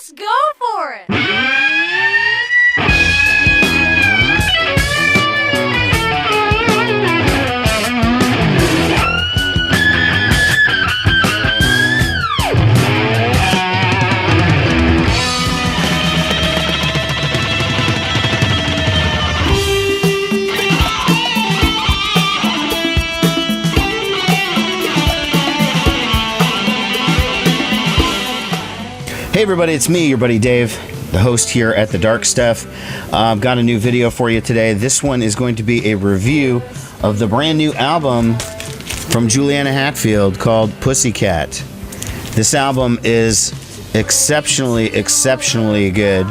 Let's go for it! Hey everybody, it's me, your buddy Dave, the host here at The Dark Stuff. I've got a new video for you today. This one is going to be a review of the brand new album from Juliana Hatfield called Pussycat. This album is exceptionally good,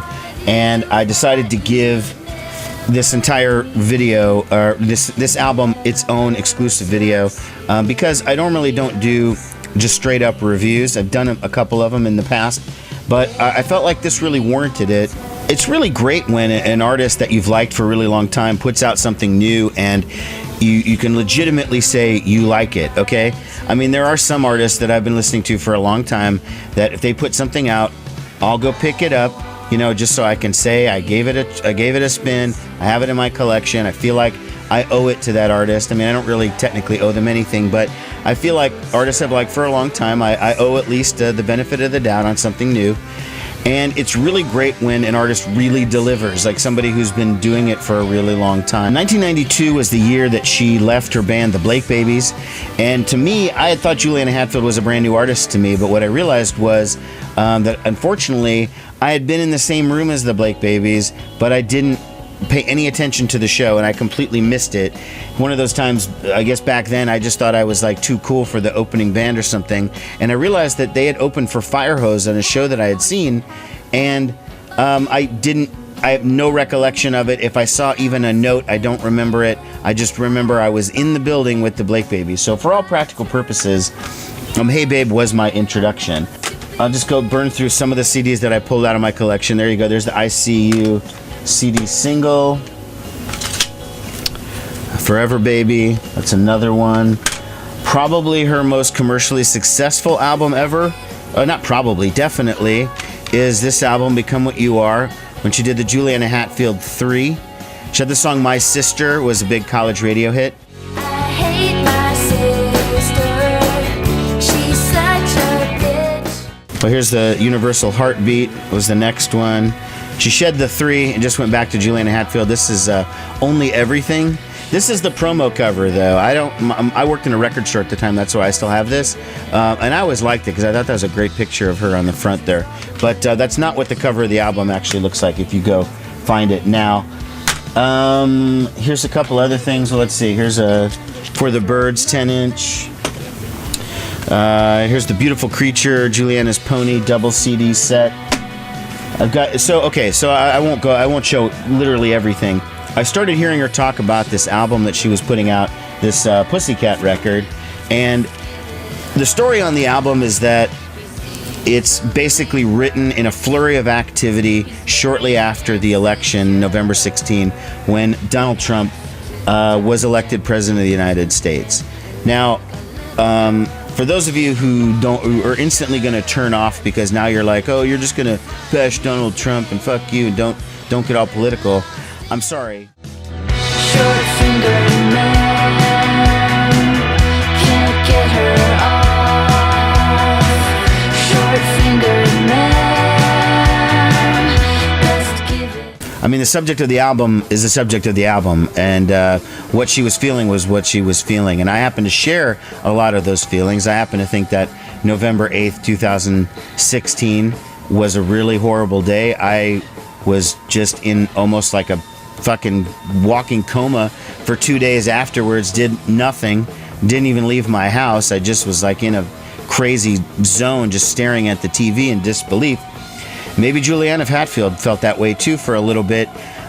and I decided to give this entire video, or this album, its own exclusive video, because I normally don't do just straight up reviews. I've done a couple of them in the past, but I felt like this really warranted it. It's really great when an artist that you've liked for a really long time puts out something new and you can legitimately say you like it, okay? I mean, there are some artists that I've been listening to for a long time that if they put something out, I'll go pick it up, you know, just so I can say I gave it a spin, I have it in my collection, I feel like I owe it to that artist. I mean, I don't really technically owe them anything, but I feel like artists I've liked for a long time, I owe at least the benefit of the doubt on something new. And it's really great when an artist really delivers, like somebody who's been doing it for a really long time. 1992 was the year that she left her band, the Blake Babies. And to me, I had thought Juliana Hatfield was a brand new artist to me, but what I realized was that unfortunately, I had been in the same room as the Blake Babies, but I didn't pay any attention to the show, and I completely missed it. One of those times, I guess back then, I just thought I was like too cool for the opening band or something, and I realized that they had opened for Firehose on a show that I had seen, and I have no recollection of it. If I saw even a note, I don't remember it. I just remember I was in the building with the Blake Babies. So for all practical purposes, Hey Babe was my introduction. I'll just go burn through some of the CDs that I pulled out of my collection. There you go. There's the I See You CD single. Forever Baby, that's another one. Probably her most commercially successful album ever, not probably, definitely, is this album, Become What You Are, when she did the Juliana Hatfield 3. She had the song My Sister, was a big college radio hit. I hate my sister, she's such a bitch. Well, here's the Universal Heartbeat, was the next one. She shed the 3 and just went back to Juliana Hatfield. This is Only Everything. This is the promo cover, though. I worked in a record store at the time. That's why I still have this. And I always liked it because I thought that was a great picture of her on the front there. But that's not what the cover of the album actually looks like if you go find it now. Here's a couple other things. Well, let's see. Here's a For the Birds 10-inch. Here's The Beautiful Creature, Juliana's Pony double CD set. I've got, so I won't show literally everything. I started hearing her talk about this album that she was putting out, this Pussycat record, and the story on the album is that it's basically written in a flurry of activity shortly after the election, November 16, when Donald Trump was elected President of the United States. Now, for those of you who are instantly going to turn off because now you're like, oh, you're just going to bash Donald Trump and fuck you and don't get all political, I'm sorry. Short finger man, can't get her off. Short finger man, best give it. I mean, the subject of the album is the subject of the album, and what she was feeling was what she was feeling, and I happen to share a lot of those feelings. I happen to think that November 8th, 2016 was a really horrible day. I was just in almost like a fucking walking coma for 2 days afterwards, did nothing, didn't even leave my house. I just was like in a crazy zone, just staring at the TV in disbelief. Maybe Juliana Hatfield felt that way too for a little bit,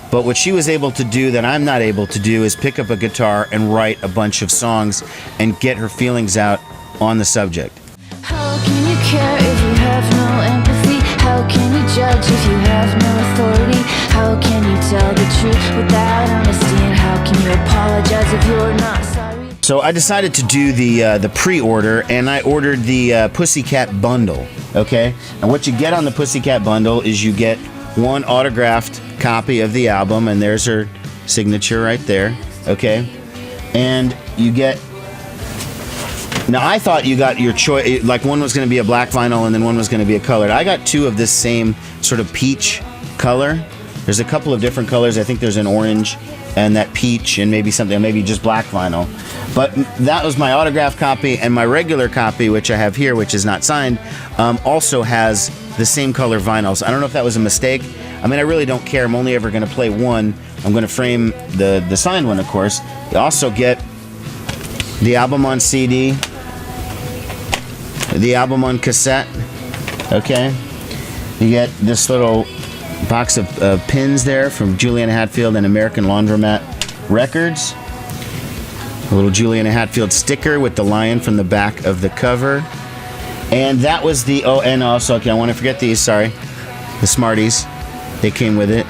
but what she was able to do that I'm not able to do is pick up a guitar and write a bunch of songs and get her feelings out on the subject. How can you care if you have no empathy? How can you judge if you have no authority? How can you tell the truth without honesty? And how can you apologize if you're not sorry? So I decided to do the pre-order, and I ordered the Pussycat bundle. Okay, and what you get on the Pussycat bundle is you get one autographed copy of the album, and there's her signature right there. Okay, and you get. Now I thought you got your choice, like one was going to be a black vinyl and then one was going to be a colored. I got two of this same sort of peach color. There's a couple of different colors. I think there's an orange and that peach and maybe something, maybe just black vinyl. But that was my autograph copy, and my regular copy, which I have here, which is not signed, also has the same color vinyls. I don't know if that was a mistake. I mean, I really don't care. I'm only ever going to play one. I'm going to frame the signed one, of course. You also get the album on CD, the album on cassette. Okay, you get this little box of pins there from Juliana Hatfield and American Laundromat Records. A little Juliana Hatfield sticker with the lion from the back of the cover. And that was the, oh, and also, okay, I want to forget these, sorry. The Smarties. They came with it.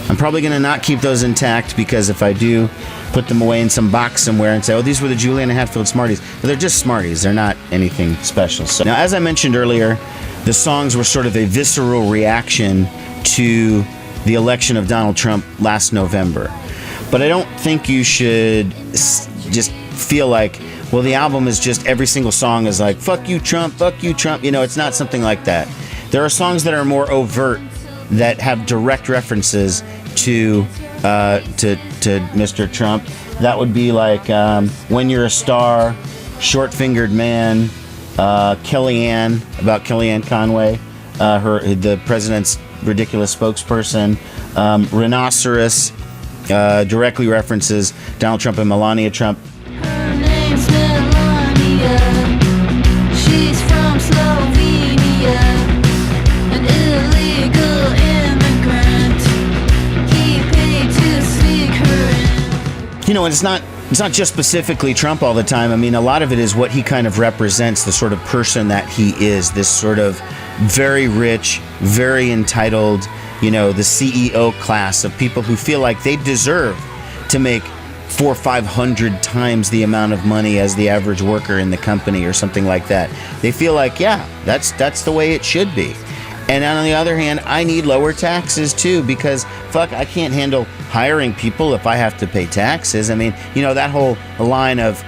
I'm probably going to not keep those intact, because if I do put them away in some box somewhere and say, oh, these were the Juliana Hatfield Smarties. But they're just Smarties. They're not anything special. So, now, as I mentioned earlier, the songs were sort of a visceral reaction to the election of Donald Trump last November. But I don't think you should just feel like, well, the album is just every single song is like, fuck you, Trump, fuck you, Trump. You know, it's not something like that. There are songs that are more overt, that have direct references to Mr. Trump. That would be like When You're a Star, Short Fingered Man, Kellyanne, about Kellyanne Conway, the president's ridiculous spokesperson. Rhinoceros directly references Donald Trump and Melania Trump. Her name's Melania. She's from Slovenia. An illegal immigrant. He paid to sneak her in. You know, it's not just specifically Trump all the time. I mean, a lot of it is what he kind of represents, the sort of person that he is, this sort of very rich, very entitled, you know, the CEO class of people who feel like they deserve to make 400 or 500 times the amount of money as the average worker in the company or something like that. They feel like, yeah, that's the way it should be. And on the other hand, I need lower taxes too, because fuck, I can't handle hiring people if I have to pay taxes. I mean, you know, that whole line of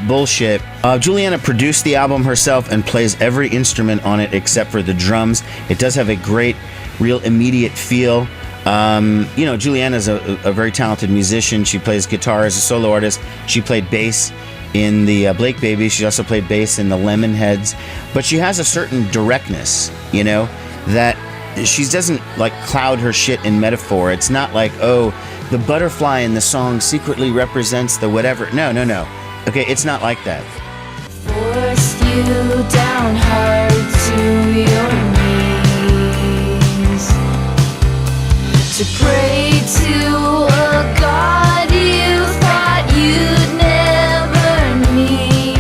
bullshit. Juliana produced the album herself and plays every instrument on it except for the drums. It does have a great, real immediate feel. You know, Juliana's a very talented musician. She plays guitar as a solo artist. She played bass in the Blake Babies. She also played bass in the Lemonheads. But she has a certain directness, you know, that she doesn't like cloud her shit in metaphor. It's not like, oh, the butterfly in the song secretly represents the whatever. No. Okay, it's not like that. Forced you down hard to your knees to pray to a God you thought you'd never meet.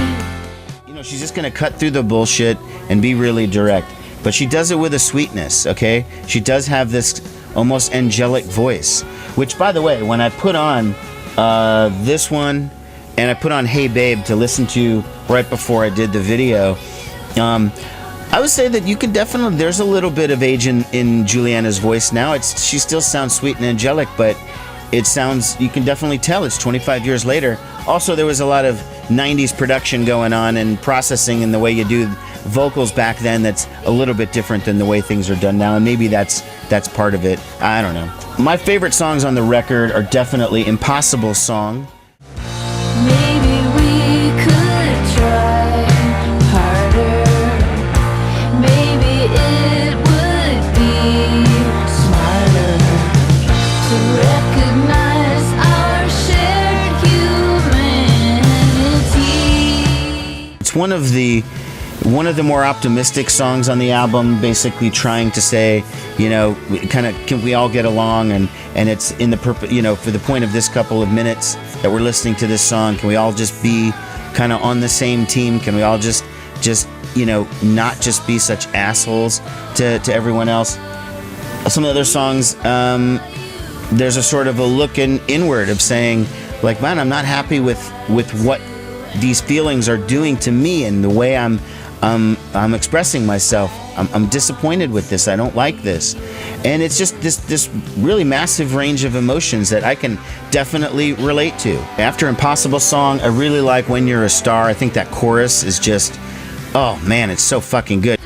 You know, she's just gonna cut through the bullshit and be really direct. But she does it with a sweetness, okay? She does have this almost angelic voice. Which, by the way, when I put on this one, and I put on Hey Babe to listen to right before I did the video, I would say that you could definitely, there's a little bit of age in Juliana's voice now. She still sounds sweet and angelic, but it sounds, you can definitely tell it's 25 years later. Also, there was a lot of 90s production going on and processing in the way you do vocals back then that's a little bit different than the way things are done now, and maybe that's part of it. I don't know. My favorite songs on the record are definitely Impossible Song. Maybe we could try harder. Maybe it would be smarter to recognize our shared humanity. It's one of the more optimistic songs on the album, basically trying to say, you know, kind of, can we all get along, and it's in the you know, for the point of this couple of minutes that we're listening to this song, can we all just be kind of on the same team? Can we all just you know, not just be such assholes to everyone else? Some of the other songs, there's a sort of a look inward of saying, like, man, I'm not happy with what these feelings are doing to me, and the way I'm I'm expressing myself. I'm disappointed with this. I don't like this. And it's just this really massive range of emotions that I can definitely relate to. After Impossible Song, I really like When You're a Star. I think that chorus is just, oh man, it's so fucking good.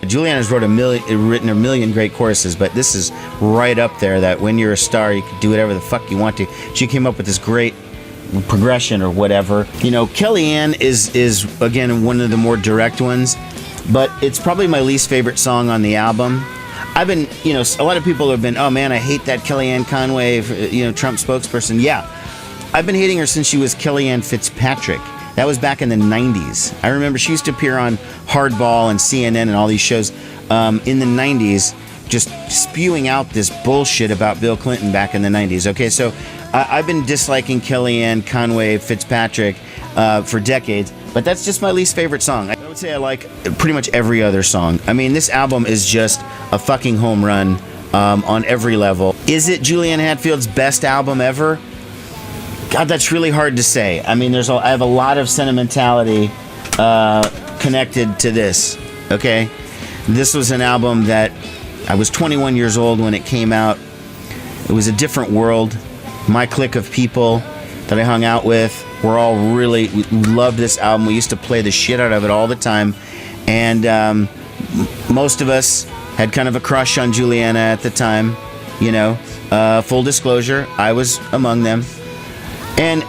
Juliana's written a million great choruses, but this is right up there, that when you're a star, you can do whatever the fuck you want to. She came up with this great progression or whatever. You know, Kellyanne is again, one of the more direct ones, but it's probably my least favorite song on the album. I've been, you know, a lot of people have been, oh man, I hate that Kellyanne Conway, you know, Trump spokesperson. Yeah, I've been hating her since she was Kellyanne Fitzpatrick. That was back in the 90s. I remember she used to appear on Hardball and CNN and all these shows in the 90s, just spewing out this bullshit about Bill Clinton back in the 90s. Okay, so I've been disliking Kellyanne Conway Fitzpatrick for decades, but that's just my least favorite song. I would say I like pretty much every other song. I mean, this album is just a fucking home run on every level. Is it Juliana Hatfield's best album ever? God, that's really hard to say. I mean, I have a lot of sentimentality connected to this, okay? This was an album that I was 21 years old when it came out. It was a different world. My clique of people that I hung out with were all we loved this album. We used to play the shit out of it all the time. And most of us had kind of a crush on Juliana at the time, you know. Full disclosure, I was among them. And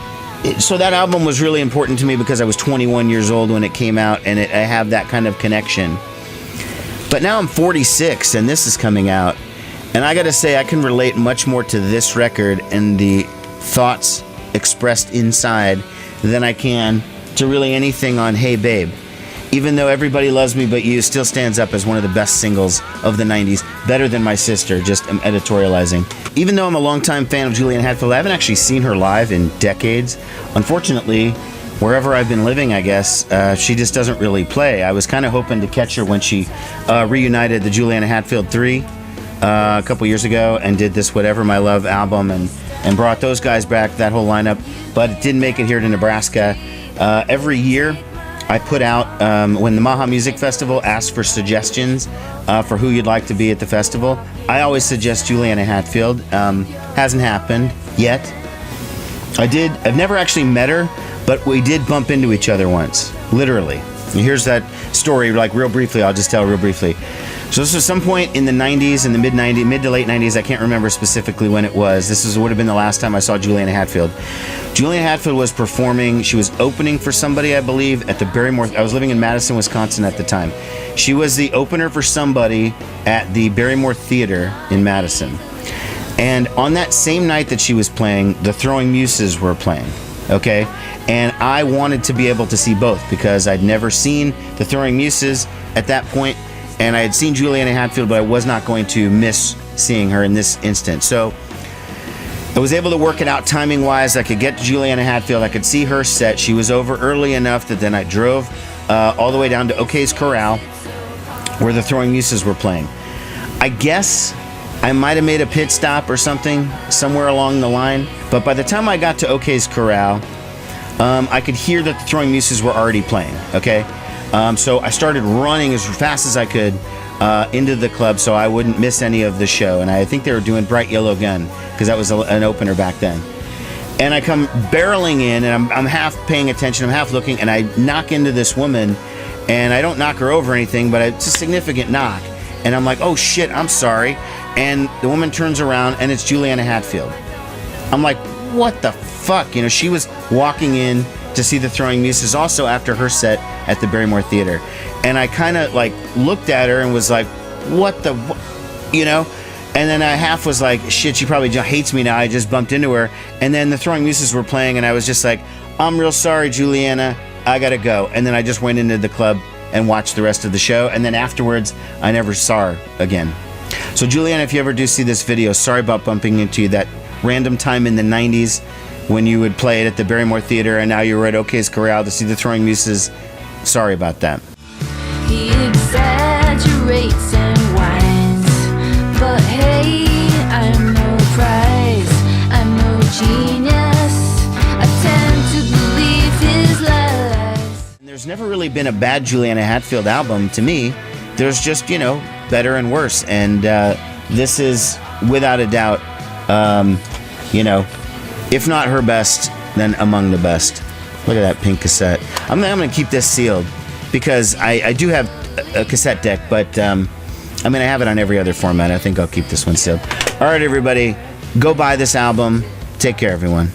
so that album was really important to me because I was 21 years old when it came out, and I have that kind of connection. But now I'm 46 and this is coming out, and I gotta say I can relate much more to this record and the thoughts expressed inside than I can to really anything on Hey Babe. Even though Everybody Loves Me But You still stands up as one of the best singles of the 90s, better than My Sister, just am editorializing. Even though I'm a longtime fan of Juliana Hatfield, I haven't actually seen her live in decades. Unfortunately, wherever I've been living, I guess, she just doesn't really play. I was kind of hoping to catch her when she reunited the Juliana Hatfield 3 a couple years ago and did this Whatever My Love album and brought those guys back, that whole lineup, but it didn't make it here to Nebraska. Every year, I put out, when the Maha Music Festival asks for suggestions for who you'd like to be at the festival, I always suggest Juliana Hatfield. Hasn't happened yet. I've never actually met her, but we did bump into each other once, literally. And here's that story, like real briefly, I'll just tell real briefly. So this was some point in the 90s, in the mid to late 90s, I can't remember specifically when it was. Would have been the last time I saw Juliana Hatfield. Juliana Hatfield was performing, she was opening for somebody, I believe, at the Barrymore. I was living in Madison, Wisconsin at the time. She was the opener for somebody at the Barrymore Theater in Madison. And on that same night that she was playing, the Throwing Muses were playing, okay? And I wanted to be able to see both because I'd never seen the Throwing Muses at that point, and I had seen Juliana Hatfield, but I was not going to miss seeing her in this instance. So I was able to work it out timing-wise. I could get to Juliana Hatfield. I could see her set. She was over early enough that then I drove all the way down to O'Kay's Corral, where the Throwing Muses were playing. I guess I might have made a pit stop or something somewhere along the line, but by the time I got to O'Kay's Corral, I could hear that the Throwing Muses were already playing, okay? So I started running as fast as I could into the club so I wouldn't miss any of the show. And I think they were doing Bright Yellow Gun because that was an opener back then. And I come barreling in, and I'm half paying attention, I'm half looking, and I knock into this woman, and I don't knock her over or anything, but it's a significant knock. And I'm like, oh shit, I'm sorry. And the woman turns around, and it's Juliana Hatfield. I'm like, what the fuck? You know, she was walking in to see the Throwing Muses also after her set at the Barrymore Theater. And I kind of like looked at her and was like, what the, you know? And then I half was like, shit, she probably hates me now. I just bumped into her. And then the Throwing Muses were playing, and I was just like, I'm real sorry, Juliana. I gotta go. And then I just went into the club and watched the rest of the show. And then afterwards, I never saw her again. So Juliana, if you ever do see this video, sorry about bumping into you that random time in the 90s when you would play it at the Barrymore Theater, and now you were at O'Kay's Corral to see the Throwing Muses. Sorry about that. He exaggerates and never really been a bad Juliana Hatfield album to me. There's just, you know, better and worse. And this is, without a doubt, you know, if not her best, then among the best. Look at that pink cassette. I'm going to keep this sealed because I do have a cassette deck, but I mean, I have it on every other format. I think I'll keep this one sealed. All right, everybody, go buy this album. Take care, everyone.